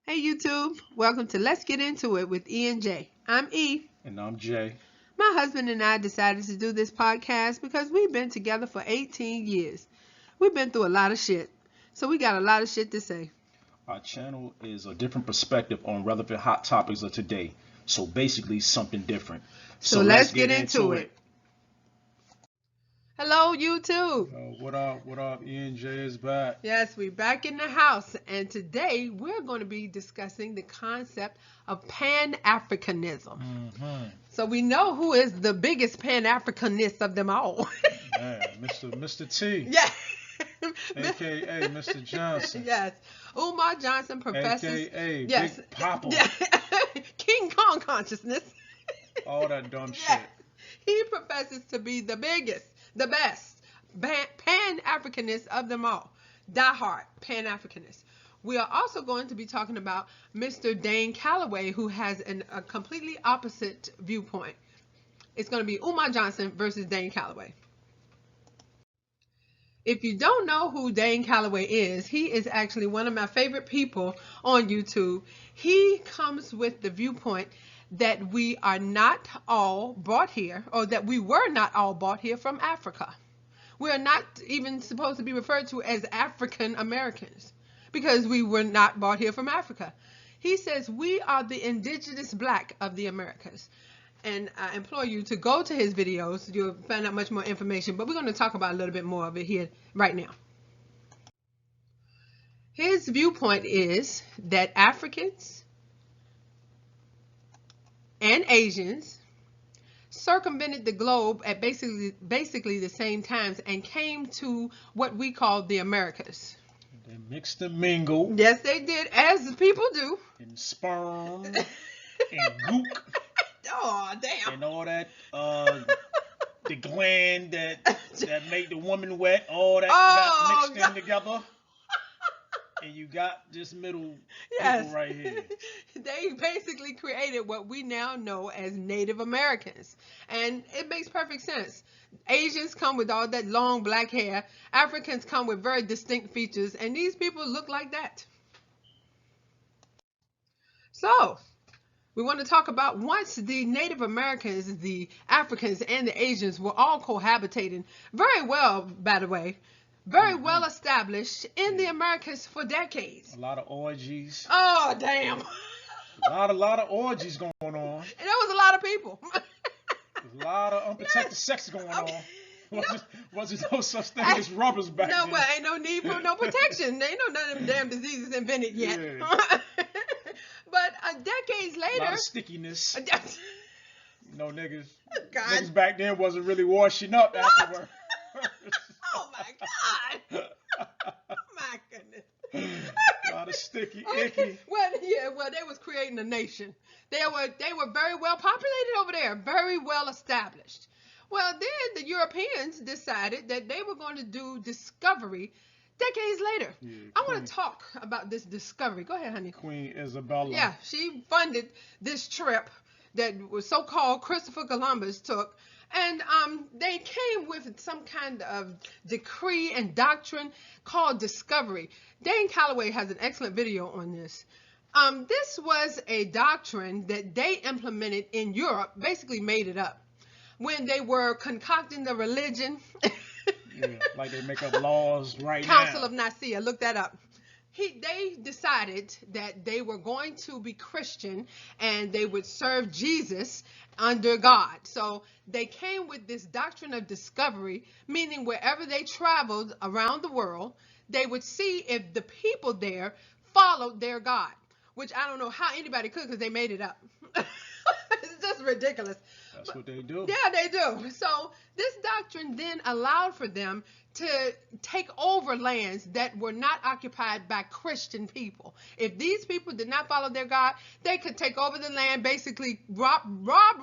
Hey YouTube, welcome to Let's Get Into It with E and J. I'm E. And I'm Jay. My husband and I decided to do this podcast because we've been together for 18 years. We've been through a lot of shit, so we got a lot of shit to say. Our channel is a different perspective on relevant hot topics of today. So basically something different. So let's get into it. Hello YouTube. What up? E and J is back. Yes, we're back in the house, and today we're going to be discussing the concept of Pan-Africanism. So we know who is the biggest Pan-Africanist of them all. Man, Mr. T. Yeah. AKA Mr. Johnson. Yes. Umar Johnson professes. AKA yes. Big Papa. Yeah. King Kong consciousness. All that dumb shit. Yes. He professes to be the biggest, the best Pan-Africanist of them all. Die-hard Pan-Africanist. We are also going to be talking about Mr. Dane Calloway, who has a completely opposite viewpoint. It's going to be Umar Johnson versus Dane Calloway. If you don't know who Dane Calloway is, he is actually one of my favorite people on YouTube. He comes with the viewpoint that we are not all brought here, or that we were not all brought here from Africa. We are not even supposed to be referred to as African Americans because we were not brought here from Africa. He says we are the indigenous black of the Americas. And I implore you to go to his videos. You'll find out much more information, but we're going to talk about a little bit more of it here right now. His viewpoint is that Africans and Asians circumvented the globe at basically the same times and came to what we call the Americas. They mixed and mingled. Yes, they did, as people do. And sperm and gook. Oh, damn. And all that, the gland that make the woman wet, all that got mixed in together. And you got this middle people right here. They basically created what we now know as Native Americans. And it makes perfect sense. Asians come with all that long black hair. Africans come with very distinct features. And these people look like that. So we want to talk about once the Native Americans, the Africans, and the Asians were all cohabitating very well, by the way, very well established in the Americas for decades. A lot of orgies. Oh, damn. A lot of orgies going on. And there was a lot of people. A lot of unprotected sex going on. Wasn't no such thing as rubbers back then. No, well, ain't no need for no protection. Ain't no none of them damn diseases invented yet. Yeah. But decades later, a lot of stickiness. Niggas. God. Niggas back then wasn't really washing up afterward. Oh my God. My goodness. A lot of sticky, icky. Well, they was creating a nation. They were very well populated over there, very well established. Well, then the Europeans decided that they were going to do discovery decades later. Yeah, I want to talk about this discovery. Go ahead, honey. Queen Isabella. Yeah, she funded this trip that was so-called Christopher Columbus took. And they came with some kind of decree and doctrine called discovery. Dane Calloway has an excellent video on this. This was a doctrine that they implemented in Europe, basically made it up. When they were concocting the religion. Yeah, like they make up laws right now. now. Council of Nicaea, look that up. They decided that they were going to be Christian and they would serve Jesus under God. So they came with this doctrine of discovery, meaning wherever they traveled around the world, they would see if the people there followed their God, which I don't know how anybody could because they made it up. It's just ridiculous. That's what they do. Yeah, they do. So this doctrine then allowed for them to take over lands that were not occupied by Christian people. If these people did not follow their God, they could take over the land, basically rob,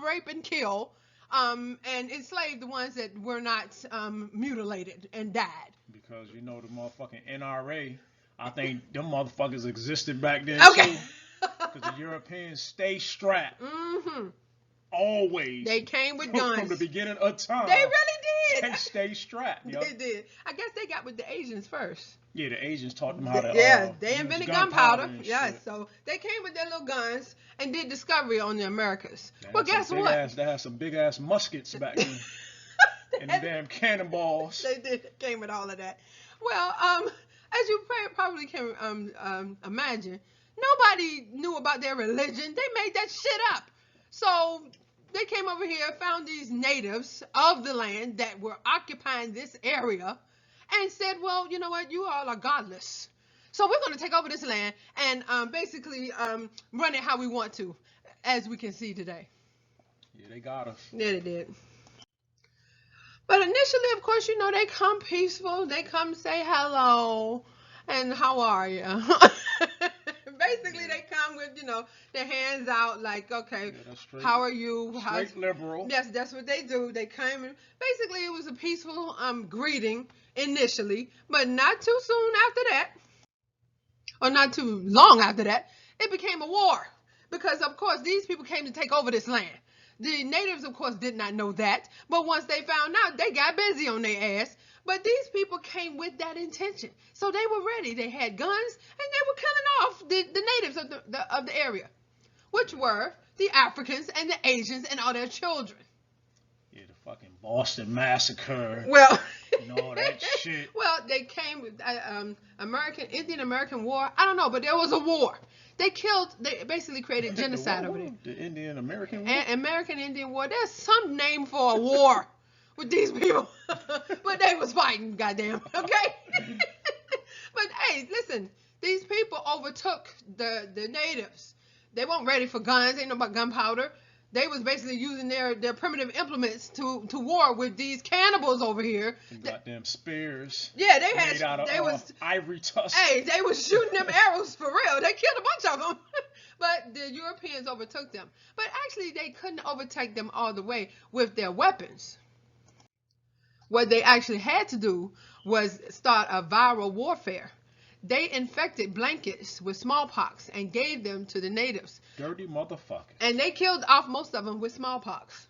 rape, and kill, and enslave the ones that were not mutilated and died. Because the motherfucking NRA, I think them motherfuckers existed back then too. Because the Europeans stay strapped. Mm-hmm. Always. They came with guns. From the beginning of time. They really They stay strapped. Yo. They did. I guess they got with the Asians first. Yeah, the Asians taught them how to. They invented gunpowder. Yeah, so they came with their little guns and did discovery on the Americas. Well, guess what? They had some big ass muskets back then. And the damn cannonballs. They did came with all of that. Well, as you probably can imagine, nobody knew about their religion. They made that shit up. So they came over here, found these natives of the land that were occupying this area, and said, well, you know what, you all are godless. So we're going to take over this land and basically run it how we want to, as we can see today. Yeah, they got us. Yeah, they did. But initially, of course, you know, they come peaceful. They come say hello and how are you? Basically, they come with, you know, their hands out like, okay, how are you? Straight liberal. Yes, that's what they do. They came and basically it was a peaceful greeting initially, but not too soon after that, or not too long after that, it became a war. Because, of course, these people came to take over this land. The natives, of course, did not know that. But once they found out, they got busy on their ass. But these people came with that intention. So they were ready. They had guns, and they were killing off the natives of the area, which were the Africans and the Asians and all their children. Yeah, the fucking Boston Massacre. Well, and all that shit. Well, they came with Indian American War. I don't know, but there was a war. They basically created genocide over there. The Indian American War? American Indian War. There's some name for a war with these people. But they was fighting, goddamn. Okay? But hey, listen, these people overtook the natives. They weren't ready for guns. Ain't no about gunpowder. They was basically using their primitive implements to war with these cannibals over here. Some goddamn spears. Yeah, they had. Made out of ivory tusks. Hey, they was shooting them arrows for real. They killed a bunch of them. But the Europeans overtook them. But actually, they couldn't overtake them all the way with their weapons. What they actually had to do was start a viral warfare. They infected blankets with smallpox and gave them to the natives. Dirty motherfuckers. And they killed off most of them with smallpox.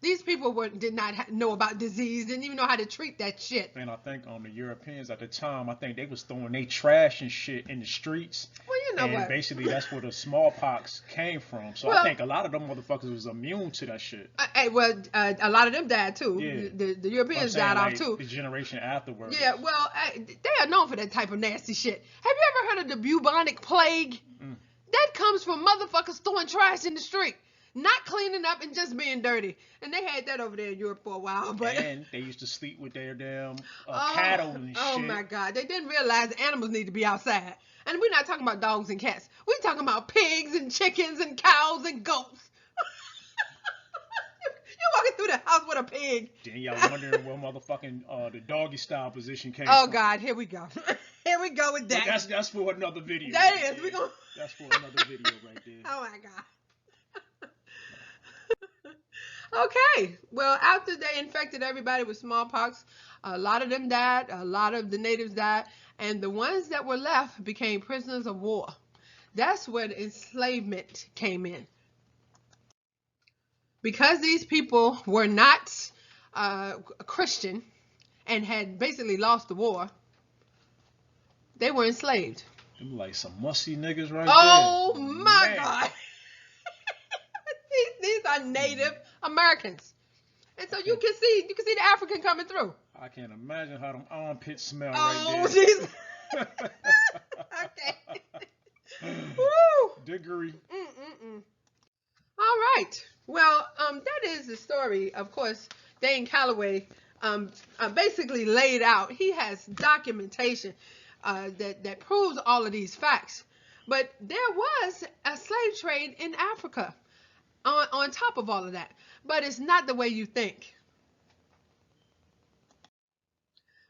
These people did not know about disease, didn't even know how to treat that shit. And I think on the Europeans at the time, I think they was throwing their trash and shit in the streets. Well, you know and what? Basically, that's where the smallpox came from. So I think a lot of them motherfuckers was immune to that shit. A lot of them died too. Yeah. The Europeans died off too. The generation afterwards. Yeah, well, they are known for that type of nasty shit. Have you ever heard of the bubonic plague? That comes from motherfuckers throwing trash in the street. Not cleaning up and just being dirty. And they had that over there in Europe for a while. And they used to sleep with their damn cattle and shit. Oh my God. They didn't realize animals need to be outside. And we're not talking about dogs and cats. We're talking about pigs and chickens and cows and goats. You're walking through the house with a pig. Then y'all wondering where motherfucking the doggy style position came from. Oh God, here we go. Here we go with that. But that's for another video. That right is. That's for another video right there. Oh my God. Okay, well, after they infected everybody with smallpox, a lot of them died, a lot of the natives died, and the ones that were left became prisoners of war. That's where the enslavement came in. Because these people were not Christian and had basically lost the war, they were enslaved. Them like some musty niggas right there. Oh my Man. God. These are Native Americans. And so you can see the African coming through. I can't imagine how them armpits smell right there. Oh, Jesus. Okay. Woo. Degree. All right. Well, that is the story. Of course, Dane Calloway basically laid out. He has documentation that proves all of these facts. But there was a slave trade in Africa. On top of all of that. But it's not the way you think.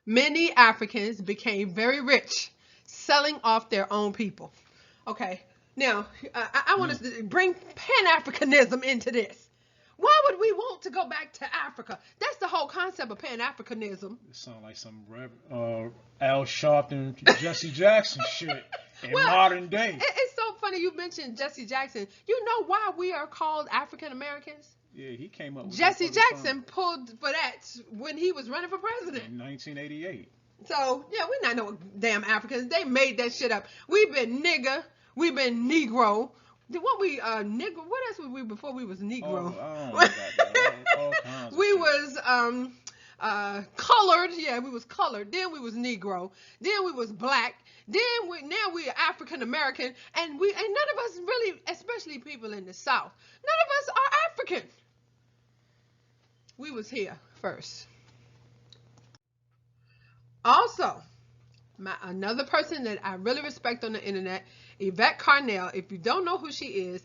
Many Africans became very rich selling off their own people. Okay, now I want to bring Pan-Africanism into this. Why would we want to go back to Africa? That's the whole concept of Pan-Africanism. It sounds like some Al Sharpton, Jesse Jackson shit in modern day. It's so funny you mentioned Jesse Jackson. You know why we are called African Americans? Yeah, he came up with Jesse Jackson pulled for that when he was running for president. In 1988. So, yeah, we're not no damn Africans. They made that shit up. We've been nigger. We've been Negro. What we, nigger? What else were we before we was Negro? All kinds of we shit. was, colored. Yeah, we was colored. Then we was Negro. Then we was black. Then now we are African American. And none of us really, especially people in the South, none of us are African. We was here first. Also, another person that I really respect on the internet, Yvette Carnell. If you don't know who she is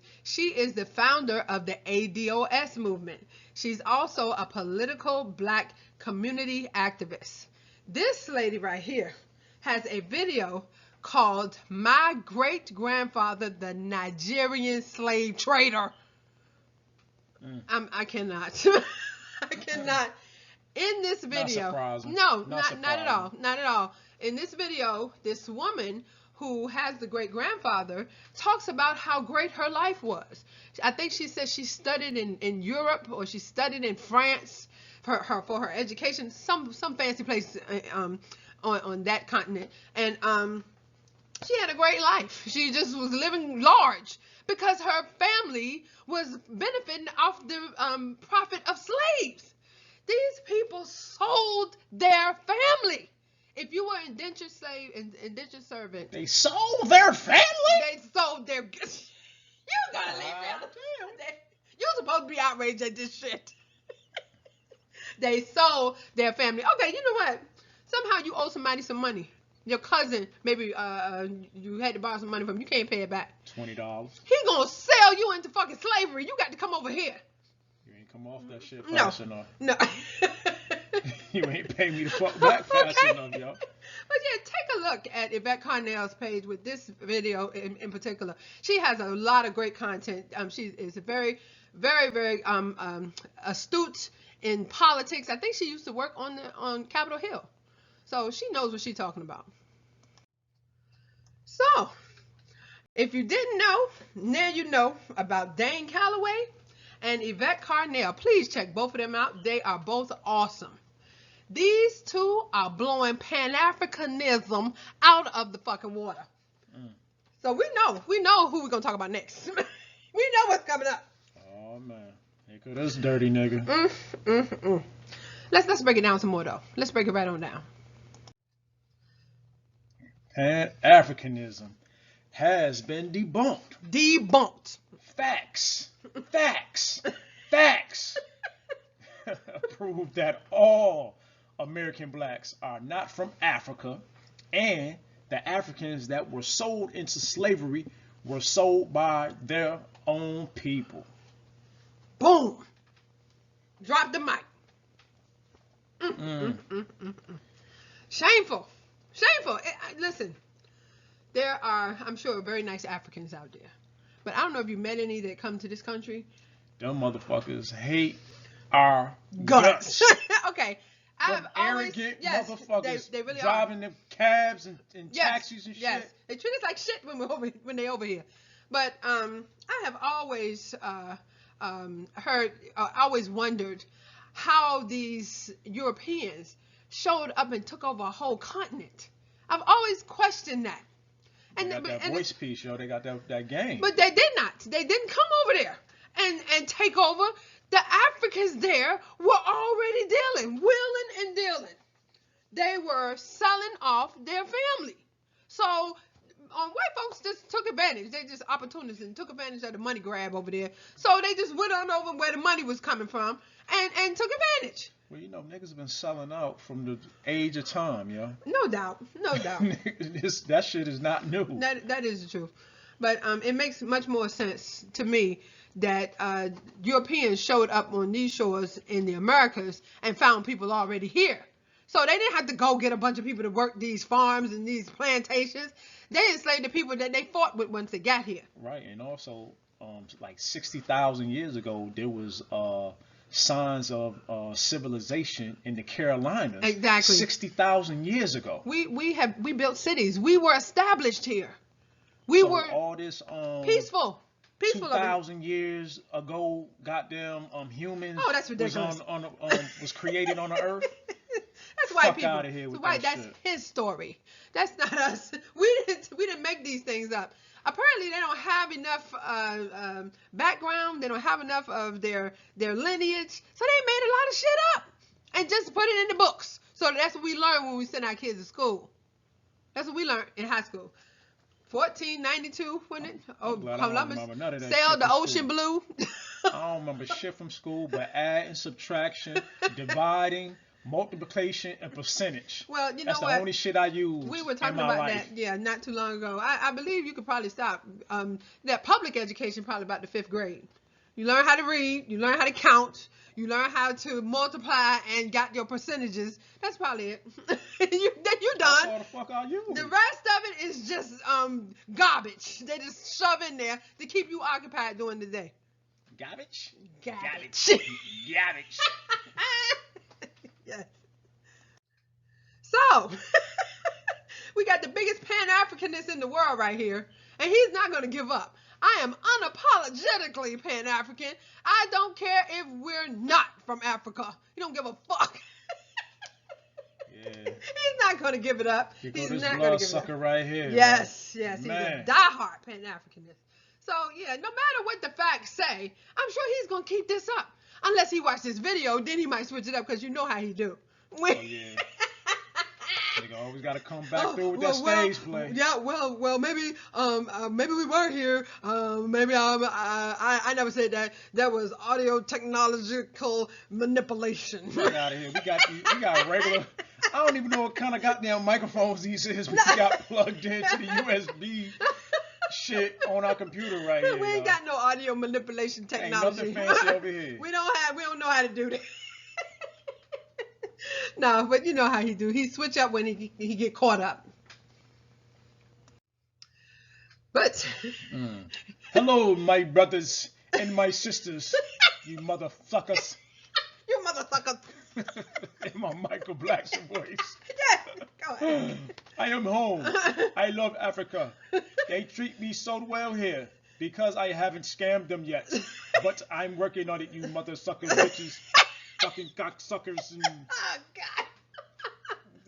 the founder of the ADOS movement. She's also a political black community activist. This lady right here has a video called "My Great Grandfather, the Nigerian Slave Trader." I cannot. I cannot. In this video, not at all. Not at all. In this video, this woman who has the great grandfather talks about how great her life was. I think she said she studied in Europe, or she studied in France for her education, some fancy place on that continent, and she had a great life. She just was living large because her family was benefiting off the profit of slaves. These people sold their family. If you were indentured slave and indentured servant, they sold their family. They sold their. You gotta leave me. You're supposed to be outraged at this shit. They sold their family. Okay, you know what? Somehow you owe somebody some money. Your cousin, maybe you had to borrow some money from him. You can't pay it back. $20. He gonna sell you into fucking slavery. You got to come over here. You ain't come off that shit fast enough. No. You ain't pay me the fuck back fast enough, yo. But yeah, take a look at Yvette Carnell's page with this video in particular. She has a lot of great content. She is very, very, very astute in politics. I think she used to work on Capitol Hill. So she knows what she's talking about. So, if you didn't know, now you know about Dane Calloway and Yvette Carnell. Please check both of them out. They are both awesome. These two are blowing Pan-Africanism out of the fucking water. So we know who we're going to talk about next. We know what's coming up. Oh, man. Here comes this dirty nigga. Let's break it down some more, though. Let's break it right on down. Pan-Africanism has been debunked. Debunked. Facts. Prove that all American blacks are not from Africa, and the Africans that were sold into slavery were sold by their own people. Boom. Drop the mic. Shameful. Listen, there are, I'm sure, very nice Africans out there. But I don't know if you met any that come to this country. Them motherfuckers hate our guts. Okay. Arrogant motherfuckers they really driving them cabs and taxis and shit. Yes, they treat us like shit when they over here. But I have always always wondered how these Europeans showed up and took over a whole continent. I've always questioned that. They got that voice piece, yo. They got that game. But they did not. They didn't come over there and take over. The Africans there were already willing and dealing. They were selling off their family. So white folks just took advantage. They just opportunists and took advantage of the money grab over there. So they just went on over where the money was coming from and took advantage. Well, you know, niggas have been selling out from the age of time, yo. No doubt. That shit is not new. That is the truth. But it makes much more sense to me that Europeans showed up on these shores in the Americas and found people already here. So they didn't have to go get a bunch of people to work these farms and these plantations. They enslaved the people that they fought with once they got here. Right, and also, like 60,000 years ago, there was signs of civilization in the Carolinas. Exactly. 60,000 years ago. We built cities. We were established here. We were all this peaceful. Peaceful. 2,000 years ago, goddamn humans Oh, that's ridiculous. Was created on the earth. That's white Fuck people. out of here with that's shit. his story. That's not us. We didn't make these things up. Apparently, they don't have enough background. They don't have enough of their lineage, so they made a lot of shit up and just put it in the books. So that's what we learn when we send our kids to school. That's what we learned in high school. 1492, wasn't it? Oh, Columbus sailed the ocean blue. I don't remember shit from school, but adding, subtraction, dividing, multiplication, and percentage. Well, you know That's what? the only shit I use. We were talking in my about life. that, yeah, not too long ago. I believe you could probably stop. That public education probably about the 5th grade. You learn how to read, you learn how to count, you learn how to multiply and got your percentages. That's probably it. you done. That's all the fuck are you? The rest of it is just garbage. They just shove in there to keep you occupied during the day. Garbage? Garbage. Garbage. Yes. So, we got the biggest Pan-Africanist in the world right here, and he's not going to give up. I am unapologetically Pan-African. I don't care if we're not from Africa. He don't give a fuck. Yeah. He's not going to give it up. He's not this going to blood give sucker it up. right here. Yes, man. yes. He's Man. a diehard Pan-Africanist. So, yeah, no matter what the facts say, I'm sure he's going to keep this up. Unless he watched this video, then he might switch it up because you know how he do. Oh, yeah. Nigga always got to come back through with that stage play. Yeah, well, maybe we were here. Maybe I never said that. That was audio technological manipulation. Get out of here. We got regular. I don't even know what kind of goddamn microphones these is. We got plugged into the USB shit on our computer right here. We ain't got no audio manipulation technology. Ain't nothing fancy over here. We don't know how to do that. No, but you know how he do. He switch up when he get caught up. But hello, my brothers and my sisters, you motherfuckers. You motherfuckers. In my Michael Blackson voice. Yeah, go ahead. I am home. I love Africa. They treat me so well here because I haven't scammed them yet. But I'm working on it, you mother suckers, bitches. Fucking cocksuckers and Oh God.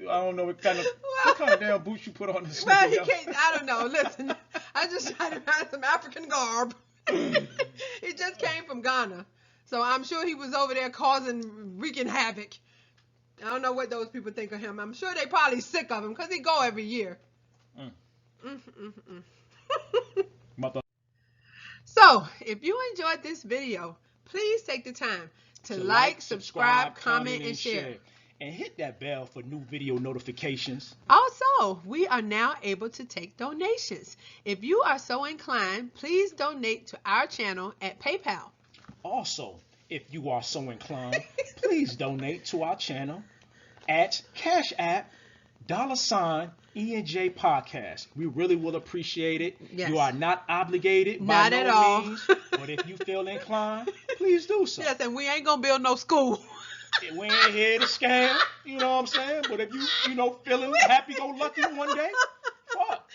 I don't know what kind of damn boots you put on this. Well, he can't. I don't know. Listen, I just tried to find some African garb. He just came from Ghana, so I'm sure he was over there wreaking havoc. I don't know what those people think of him. I'm sure they probably sick of him because he go every year. Mother. So, if you enjoyed this video, please take the time to like, subscribe, comment, and share. And hit that bell for new video notifications. Also, we are now able to take donations. If you are so inclined, please donate to our channel at PayPal. Also, if you are so inclined, please donate to our channel at Cash App $ENJ Podcast. We really will appreciate it. Yes. You are not obligated Not by at no all. means, but if you feel inclined, please do so. Yes, and we ain't gonna build no school. We ain't here to scam, you know what I'm saying? But if you feeling happy-go-lucky one day, fuck,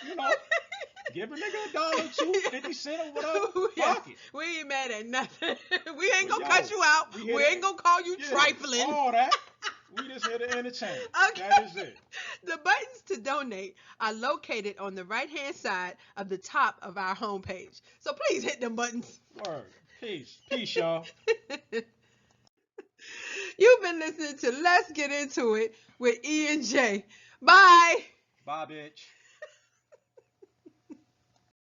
give a nigga $1, $2, 50 cents or whatever. Yeah, Fuck it. we ain't mad at nothing. We ain't gonna Yo, cut you out. We ain't gonna call you trifling. All that. We just here to entertain. Okay. That is it. The buttons to donate are located on the right-hand side of the top of our homepage. So please hit them buttons. Word. Peace. Peace, y'all. You've been listening to Let's Get Into It with E and J. Bye. Bye, bitch.